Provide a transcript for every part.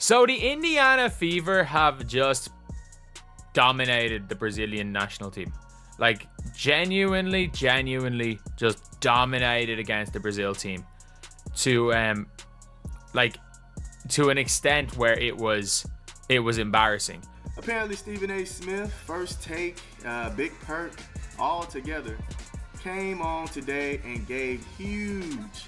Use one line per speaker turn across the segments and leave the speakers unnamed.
So the Indiana Fever have just dominated the Brazilian national team. Like, genuinely just dominated against the Brazil team to an extent where it was embarrassing.
Apparently Stephen A. Smith, First Take, Big Perk, all together came on today and gave huge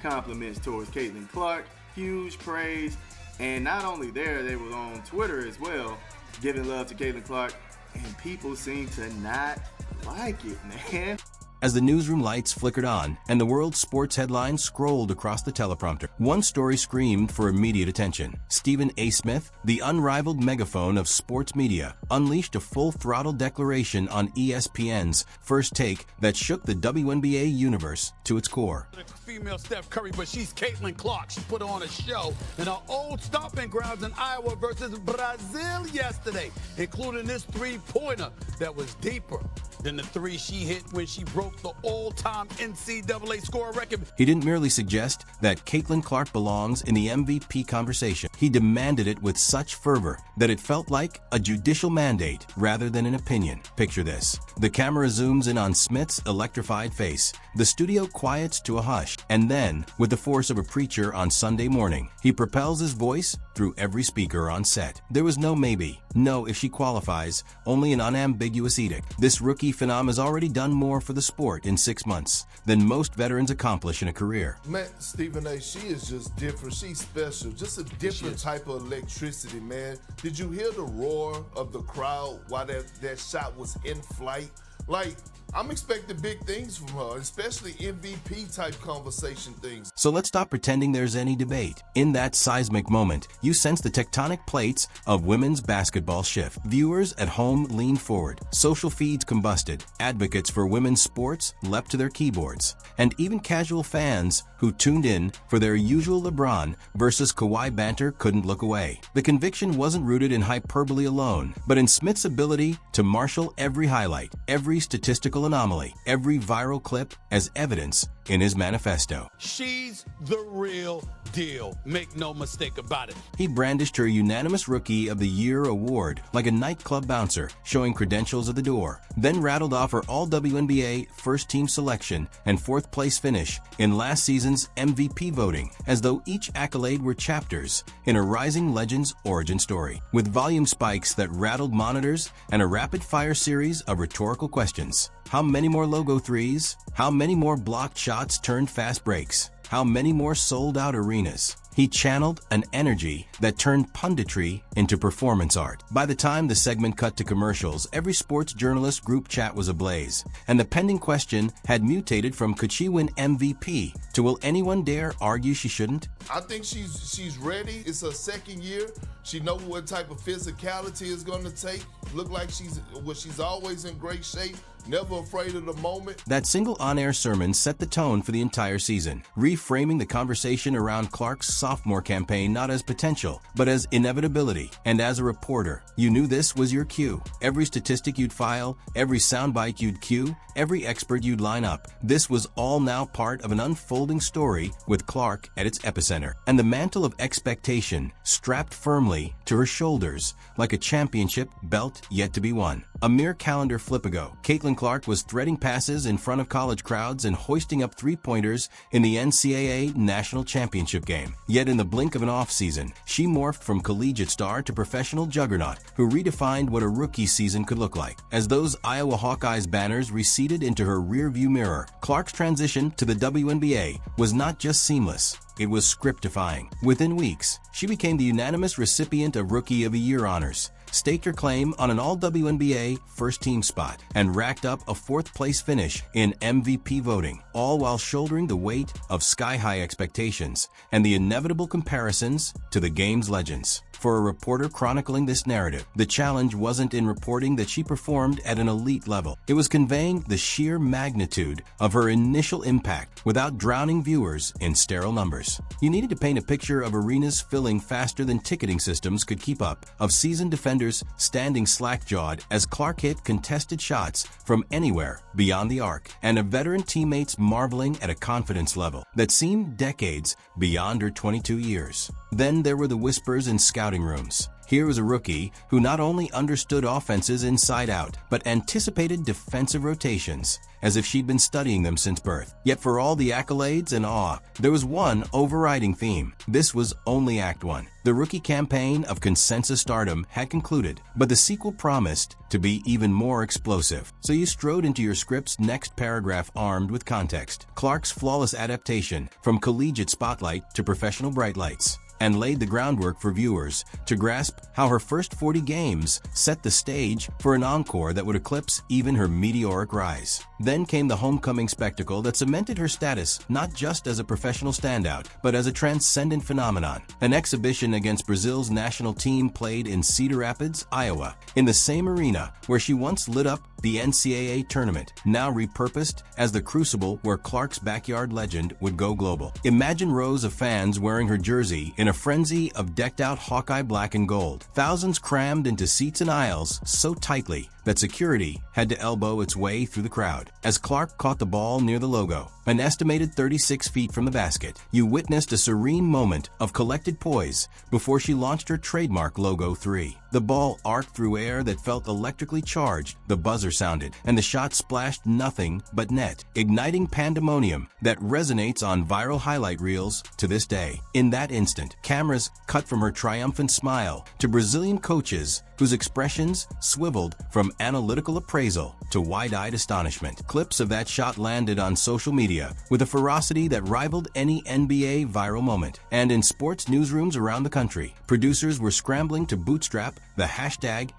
compliments towards Caitlin Clark, huge praise, and not only there, they were on Twitter as well, giving love to Caitlin Clark, and people seem to not like it, man.
As the newsroom lights flickered on and the world's sports headlines scrolled across the teleprompter, one story screamed for immediate attention. Stephen A. Smith, the unrivaled megaphone of sports media, unleashed a full-throttle declaration on ESPN's First Take that shook the WNBA universe to its core.
Female Steph Curry, but she's Caitlin Clark. She put on a show in her old stomping grounds in Iowa versus Brazil yesterday, including this three-pointer that was deeper than the three she hit when she broke the all-time NCAA score record.
He didn't merely suggest that Caitlin Clark belongs in the MVP conversation. He demanded it with such fervor that it felt like a judicial mandate rather than an opinion. Picture this. The camera zooms in on Smith's electrified face. The studio quiets to a hush, and then, with the force of a preacher on Sunday morning, he propels his voice through every speaker on set. There was no maybe, no if she qualifies, only an unambiguous edict. This rookie phenom has already done more for the sport in 6 months than most veterans accomplish in a career.
Man, Stephen A., she is just different. She's special. Just a different type of electricity, man. Did you hear the roar of the crowd while that shot was in flight? Like, I'm expecting big things from her, especially MVP type conversation things.
So let's stop pretending there's any debate. In that seismic moment, you sense the tectonic plates of women's basketball shift. Viewers at home lean forward, social feeds combusted, advocates for women's sports leapt to their keyboards, and even casual fans who tuned in for their usual LeBron versus Kawhi banter couldn't look away. The conviction wasn't rooted in hyperbole alone, but in Smith's ability to marshal every highlight, every statistical anomaly, every viral clip as evidence in his manifesto.
She's the real deal. Make no mistake about it.
He brandished her unanimous Rookie of the Year award like a nightclub bouncer, showing credentials at the door, then rattled off her All-WNBA First Team selection and fourth-place finish in last season's MVP voting, as though each accolade were chapters in a rising legend's origin story, with volume spikes that rattled monitors and a rapid-fire series of rhetorical questions. How many more logo threes? How many more blocked shots turned fast breaks? How many more sold-out arenas? He channeled an energy that turned punditry into performance art. By the time the segment cut to commercials, every sports journalist group chat was ablaze, and the pending question had mutated from could she win MVP to will anyone dare argue she shouldn't?
I think she's ready. It's her second year. She knows what type of physicality it's going to take. Look like she's always in great shape. Never afraid of the moment.
That single on-air sermon set the tone for the entire season, reframing the conversation around Clark's sophomore campaign not as potential, but as inevitability. And as a reporter, you knew this was your cue. Every statistic you'd file, every soundbite you'd cue, every expert you'd line up. This was all now part of an unfolding story with Clark at its epicenter, and the mantle of expectation strapped firmly to her shoulders like a championship belt yet to be won. A mere calendar flip ago, Caitlin Clark was threading passes in front of college crowds and hoisting up three-pointers in the NCAA National Championship game. Yet in the blink of an off-season, she morphed from collegiate star to professional juggernaut who redefined what a rookie season could look like. As those Iowa Hawkeyes banners receded into her rearview mirror, Clark's transition to the WNBA was not just seamless. It was script-defying. Within weeks, she became the unanimous recipient of Rookie of the Year honors, staked her claim on an All-WNBA First Team spot, and racked up a fourth-place finish in MVP voting, all while shouldering the weight of sky-high expectations and the inevitable comparisons to the game's legends. For a reporter chronicling this narrative, the challenge wasn't in reporting that she performed at an elite level. It was conveying the sheer magnitude of her initial impact without drowning viewers in sterile numbers. You needed to paint a picture of arenas filling faster than ticketing systems could keep up, of seasoned defenders defenders standing slack-jawed as Clark hit contested shots from anywhere beyond the arc, and her veteran teammates marveling at a confidence level that seemed decades beyond her 22 years. Then there were the whispers in scouting rooms. Here was a rookie who not only understood offenses inside out, but anticipated defensive rotations as if she'd been studying them since birth. Yet for all the accolades and awe, there was one overriding theme. This was only Act 1. The rookie campaign of consensus stardom had concluded, but the sequel promised to be even more explosive. So you strode into your script's next paragraph armed with context. Clark's flawless adaptation from collegiate spotlight to professional bright lights, and laid the groundwork for viewers to grasp how her first 40 games set the stage for an encore that would eclipse even her meteoric rise. Then came the homecoming spectacle that cemented her status not just as a professional standout, but as a transcendent phenomenon. An exhibition against Brazil's national team played in Cedar Rapids, Iowa, in the same arena where she once lit up the NCAA tournament, now repurposed as the crucible where Clark's backyard legend would go global. Imagine rows of fans wearing her jersey in a frenzy of decked-out Hawkeye black and gold. Thousands crammed into seats and aisles so tightly that security had to elbow its way through the crowd. As Clark caught the ball near the logo, an estimated 36 feet from the basket, you witnessed a serene moment of collected poise before she launched her trademark logo 3. The ball arced through air that felt electrically charged, the buzzer sounded, and the shot splashed nothing but net, igniting pandemonium that resonates on viral highlight reels to this day. In that instant, cameras cut from her triumphant smile to Brazilian coaches whose expressions swiveled from analytical appraisal to wide-eyed astonishment. Clips of that shot landed on social media with a ferocity that rivaled any NBA viral moment. And in sports newsrooms around the country, producers were scrambling to bootstrap the hashtag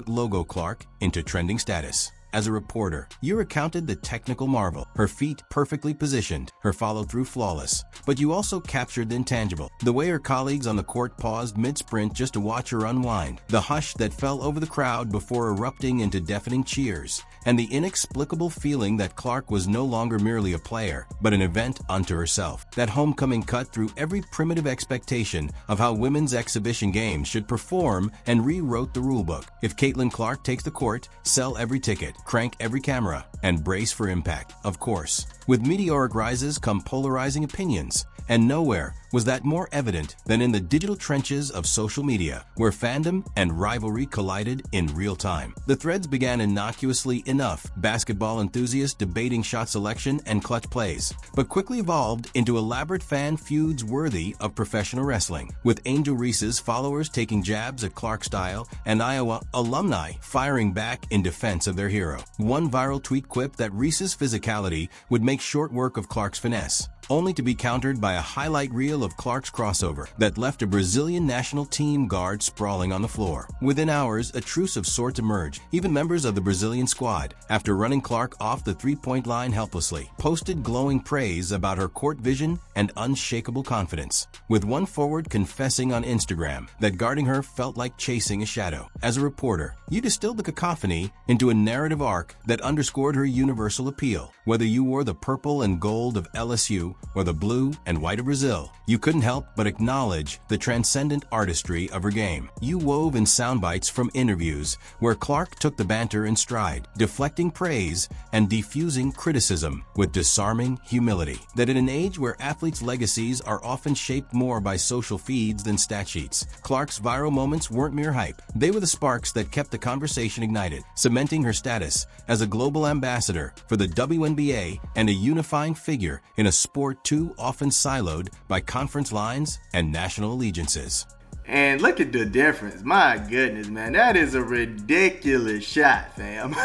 #LogoClark into trending status. As a reporter, you recounted the technical marvel, her feet perfectly positioned, her follow-through flawless. But you also captured the intangible, the way her colleagues on the court paused mid-sprint just to watch her unwind, the hush that fell over the crowd before erupting into deafening cheers, and the inexplicable feeling that Clark was no longer merely a player, but an event unto herself. That homecoming cut through every primitive expectation of how women's exhibition games should perform and rewrote the rulebook. If Caitlin Clark takes the court, sell every ticket, crank every camera, and brace for impact, of course. With meteoric rises come polarizing opinions, and nowhere was that more evident than in the digital trenches of social media, where fandom and rivalry collided in real time. The threads began innocuously enough, basketball enthusiasts debating shot selection and clutch plays, but quickly evolved into elaborate fan feuds worthy of professional wrestling, with Angel Reese's followers taking jabs at Clark style and Iowa alumni firing back in defense of their hero. One viral tweet quipped that Reese's physicality would make short work of Clark's finesse, only to be countered by a highlight reel of Clark's crossover that left a Brazilian national team guard sprawling on the floor. Within hours, a truce of sorts emerged. Even members of the Brazilian squad, after running Clark off the three-point line helplessly, posted glowing praise about her court vision and unshakable confidence, with one forward confessing on Instagram that guarding her felt like chasing a shadow. As a reporter, you distilled the cacophony into a narrative arc that underscored her universal appeal. Whether you wore the purple and gold of LSU or the blue and white of Brazil, you couldn't help but acknowledge the transcendent artistry of her game. You wove in soundbites from interviews where Clark took the banter in stride, deflecting praise and defusing criticism with disarming humility. That in an age where athletes' legacies are often shaped more by social feeds than stat sheets, Clark's viral moments weren't mere hype. They were the sparks that kept the conversation ignited, cementing her status as a global ambassador for the WNBA and a unifying figure in a sport too often siloed by conference lines and national allegiances.
And look at the difference. My goodness, man. That is a ridiculous shot, fam.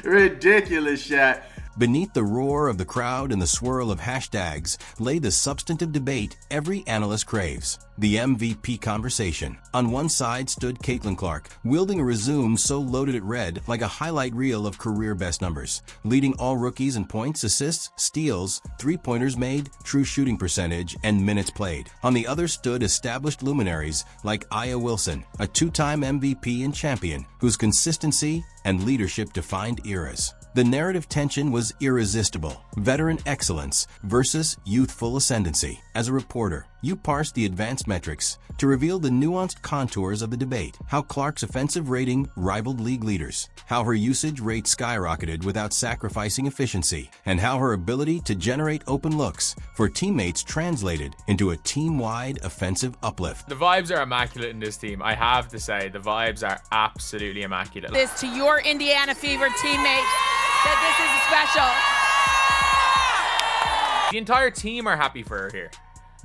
Ridiculous shot.
Beneath the roar of the crowd and the swirl of hashtags lay the substantive debate every analyst craves, the MVP conversation. On one side stood Caitlin Clark, wielding a resume so loaded it read like a highlight reel of career best numbers, leading all rookies in points, assists, steals, three-pointers made, true shooting percentage, and minutes played. On the other stood established luminaries like Aya Wilson, a two-time MVP and champion whose consistency and leadership defined eras. The narrative tension was irresistible. Veteran excellence versus youthful ascendancy. As a reporter, You parsed the advanced metrics to reveal the nuanced contours of the debate, how Clark's offensive rating rivaled league leaders, how her usage rate skyrocketed without sacrificing efficiency, and how her ability to generate open looks for teammates translated into a team-wide offensive uplift.
The vibes are immaculate in this team. I have to say, the vibes are absolutely immaculate.
This to your Indiana Fever teammates, that this is special.
The entire team are happy for her here.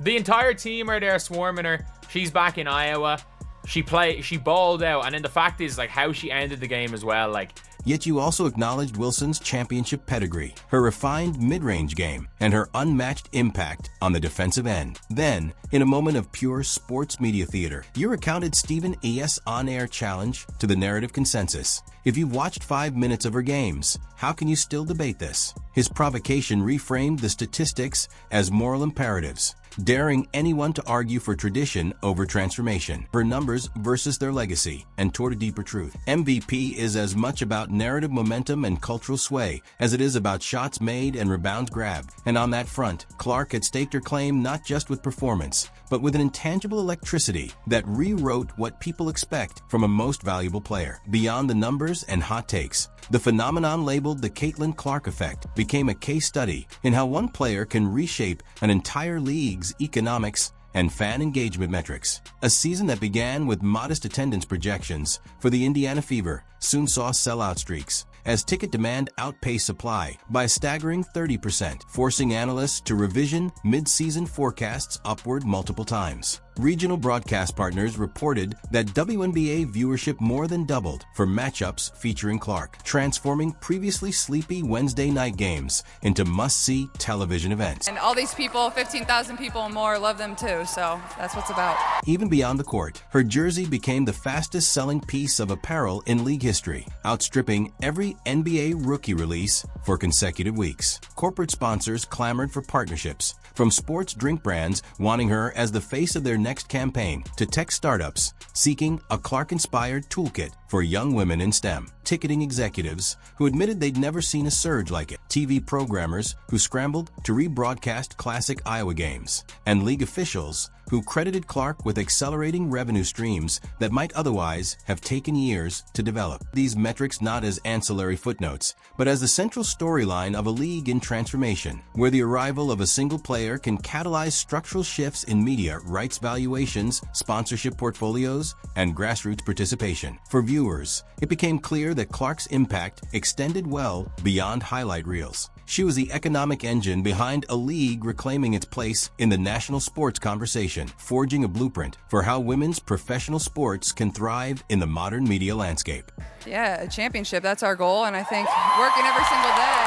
The entire team are there swarming her. She's back in Iowa. She balled out, and then the fact is like how she ended the game as well. Like,
yet you also acknowledged Wilson's championship pedigree, her refined mid-range game, and her unmatched impact on the defensive end. Then, in a moment of pure sports media theater, you recounted Stephen E.'s on-air challenge to the narrative consensus. If you've watched 5 minutes of her games, how can you still debate this? His provocation reframed the statistics as moral imperatives, daring anyone to argue for tradition over transformation, her numbers versus their legacy, and toward a deeper truth. MVP is as much about narrative momentum and cultural sway as it is about shots made and rebounds grabbed. And on that front, Clark had staked her claim not just with performance, but with an intangible electricity that rewrote what people expect from a most valuable player. Beyond the numbers and hot takes, the phenomenon labeled the Caitlin Clark effect became a case study in how one player can reshape an entire league's economics and fan engagement metrics. A season that began with modest attendance projections for the Indiana Fever soon saw sellout streaks as ticket demand outpaced supply by a staggering 30%, forcing analysts to revision mid-season forecasts upward multiple times. Regional broadcast partners reported that WNBA viewership more than doubled for matchups featuring Clark, transforming previously sleepy Wednesday night games into must-see television events.
And all these people, 15,000 people and more, love them too, so that's what's about.
Even beyond the court, her jersey became the fastest-selling piece of apparel in league history, outstripping every NBA rookie release for consecutive weeks. Corporate sponsors clamored for partnerships, from sports drink brands wanting her as the face of their next campaign to tech startups seeking a Clark-inspired toolkit for young women in STEM. Ticketing executives who admitted they'd never seen a surge like it. TV programmers who scrambled to rebroadcast classic Iowa games. And league officials who credited Clark with accelerating revenue streams that might otherwise have taken years to develop. These metrics not as ancillary footnotes, but as the central storyline of a league in transformation, where the arrival of a single player can catalyze structural shifts in media rights valuations, sponsorship portfolios, and grassroots participation. For viewers, it became clear that Clark's impact extended well beyond highlight reels. She was the economic engine behind a league reclaiming its place in the national sports conversation, forging a blueprint for how women's professional sports can thrive in the modern media landscape.
Yeah, a championship, that's our goal, and I think working every single day.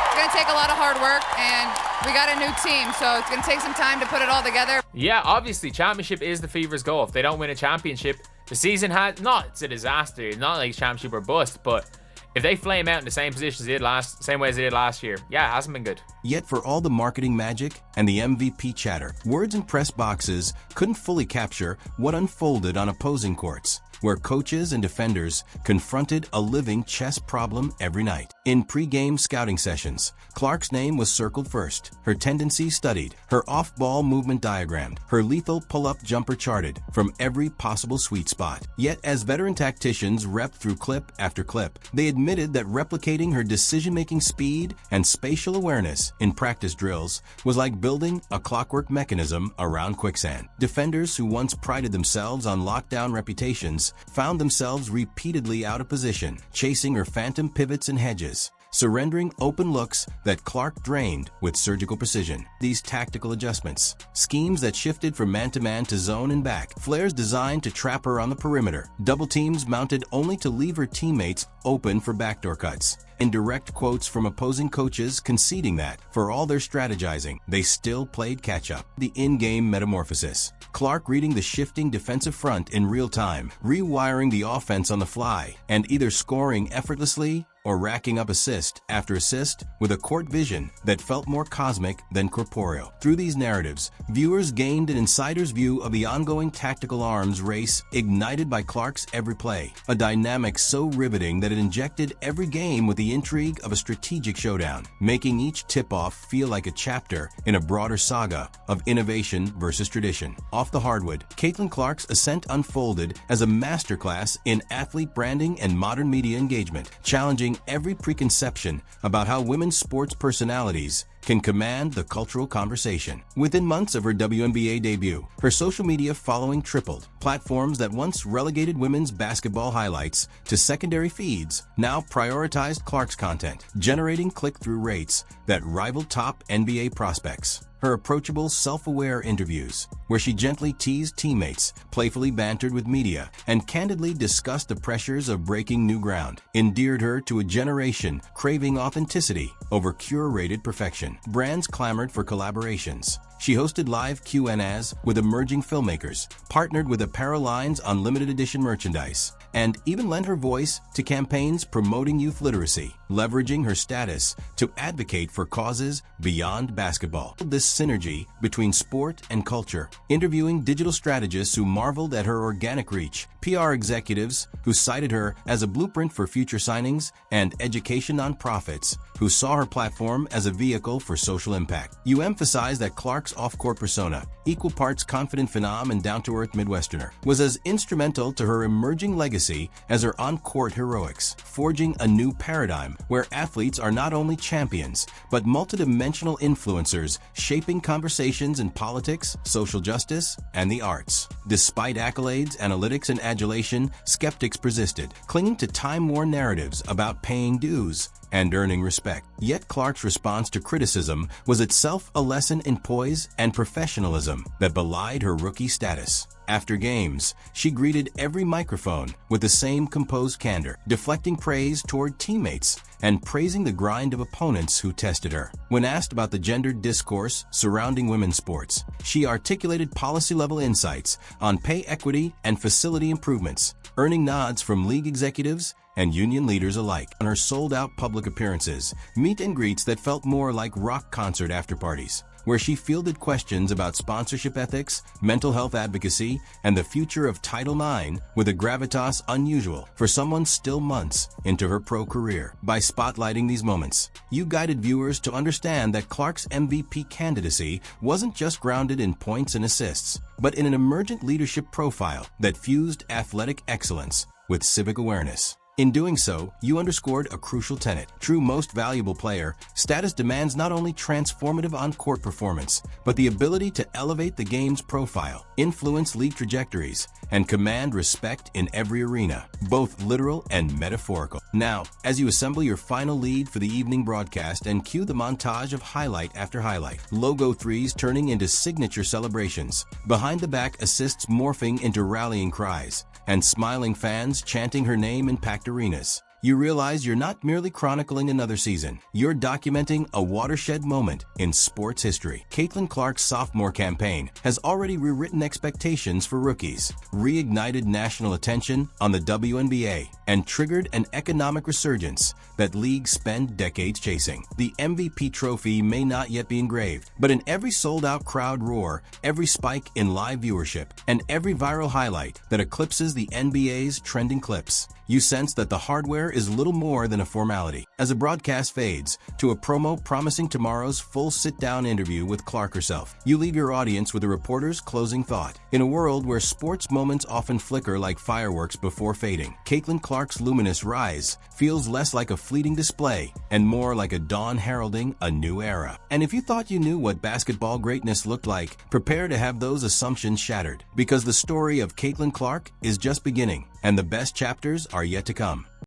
It's going to take a lot of hard work, and we got a new team, so it's going to take some time to put it all together.
yeah, obviously, championship is the Fever's goal. If they don't win a championship, the season has it's a disaster. It's not like championship or bust, but if they flame out in the same position as they did same way as they did last year, yeah, it hasn't been good.
Yet for all the marketing magic and the MVP chatter, words in press boxes couldn't fully capture what unfolded on opposing courts, where coaches and defenders confronted a living chess problem every night. In pre-game scouting sessions, Clark's name was circled first, her tendencies studied, her off-ball movement diagrammed, her lethal pull-up jumper charted from every possible sweet spot. Yet as veteran tacticians repped through clip after clip, they admitted that replicating her decision-making speed and spatial awareness in practice drills was like building a clockwork mechanism around quicksand. Defenders who once prided themselves on lockdown reputations found themselves repeatedly out of position, chasing her phantom pivots and hedges, surrendering open looks that Clark drained with surgical precision. These tactical adjustments, schemes that shifted from man-to-man to zone and back, flares designed to trap her on the perimeter, double teams mounted only to leave her teammates open for backdoor cuts, and direct quotes from opposing coaches conceding that, for all their strategizing, they still played catch-up. The in-game metamorphosis. Clark reading the shifting defensive front in real time, rewiring the offense on the fly, and either scoring effortlessly or racking up assist after assist with a court vision that felt more cosmic than corporeal. Through these narratives, viewers gained an insider's view of the ongoing tactical arms race ignited by Clark's every play, a dynamic so riveting that it injected every game with the intrigue of a strategic showdown, making each tip-off feel like a chapter in a broader saga of innovation versus tradition. Off the hardwood, Caitlin Clark's ascent unfolded as a masterclass in athlete branding and modern media engagement, challenging every preconception about how women's sports personalities can command the cultural conversation. Within months of her WNBA debut, her social media following tripled. Platforms that once relegated women's basketball highlights to secondary feeds now prioritized Clark's content, generating click-through rates that rivaled top NBA prospects. Her approachable, self-aware interviews, where she gently teased teammates, playfully bantered with media, and candidly discussed the pressures of breaking new ground, endeared her to a generation craving authenticity over curated perfection. Brands clamored for collaborations. She hosted live Q&As with emerging filmmakers, partnered with apparel lines on limited edition merchandise, and even lent her voice to campaigns promoting youth literacy, leveraging her status to advocate for causes beyond basketball. This synergy between sport and culture, interviewing digital strategists who marveled at her organic reach, PR executives who cited her as a blueprint for future signings, and education nonprofits who saw her platform as a vehicle for social impact. You emphasize that Clark's off-court persona, equal parts confident phenom and down-to-earth Midwesterner, was as instrumental to her emerging legacy as her on-court heroics, forging a new paradigm where athletes are not only champions, but multidimensional influencers shaping conversations in politics, social justice, and the arts. Despite accolades, analytics, and adulation, skeptics persisted, clinging to time-worn narratives about paying dues and earning respect. Yet Clark's response to criticism was itself a lesson in poise and professionalism that belied her rookie status. After games, she greeted every microphone with the same composed candor, deflecting praise toward teammates and praising the grind of opponents who tested her. When asked about the gendered discourse surrounding women's sports, she articulated policy-level insights on pay equity and facility improvements, earning nods from league executives and union leaders alike. On her sold-out public appearances, meet and greets that felt more like rock concert after-parties, where she fielded questions about sponsorship ethics, mental health advocacy, and the future of Title IX with a gravitas unusual for someone still months into her pro career. By spotlighting these moments, you guided viewers to understand that Clark's MVP candidacy wasn't just grounded in points and assists, but in an emergent leadership profile that fused athletic excellence with civic awareness. In doing so, you underscored a crucial tenet. True most valuable player status demands not only transformative on-court performance, but the ability to elevate the game's profile, influence league trajectories, and command respect in every arena, both literal and metaphorical. Now, as you assemble your final lead for the evening broadcast and cue the montage of highlight after highlight, logo threes turning into signature celebrations, behind-the-back assists morphing into rallying cries, and smiling fans chanting her name in packed arenas, you realize you're not merely chronicling another season. You're documenting a watershed moment in sports history. Caitlin Clark's sophomore campaign has already rewritten expectations for rookies, reignited national attention on the WNBA, and triggered an economic resurgence that leagues spend decades chasing. The MVP trophy may not yet be engraved, but in every sold-out crowd roar, every spike in live viewership, and every viral highlight that eclipses the NBA's trending clips, you sense that the hardware is little more than a formality. As a broadcast fades to a promo promising tomorrow's full sit-down interview with Clark herself, you leave your audience with a reporter's closing thought. In a world where sports moments often flicker like fireworks before fading, Caitlin Clark's luminous rise feels less like a fleeting display and more like a dawn heralding a new era. And if you thought you knew what basketball greatness looked like, prepare to have those assumptions shattered, because the story of Caitlin Clark is just beginning, and the best chapters are yet to come.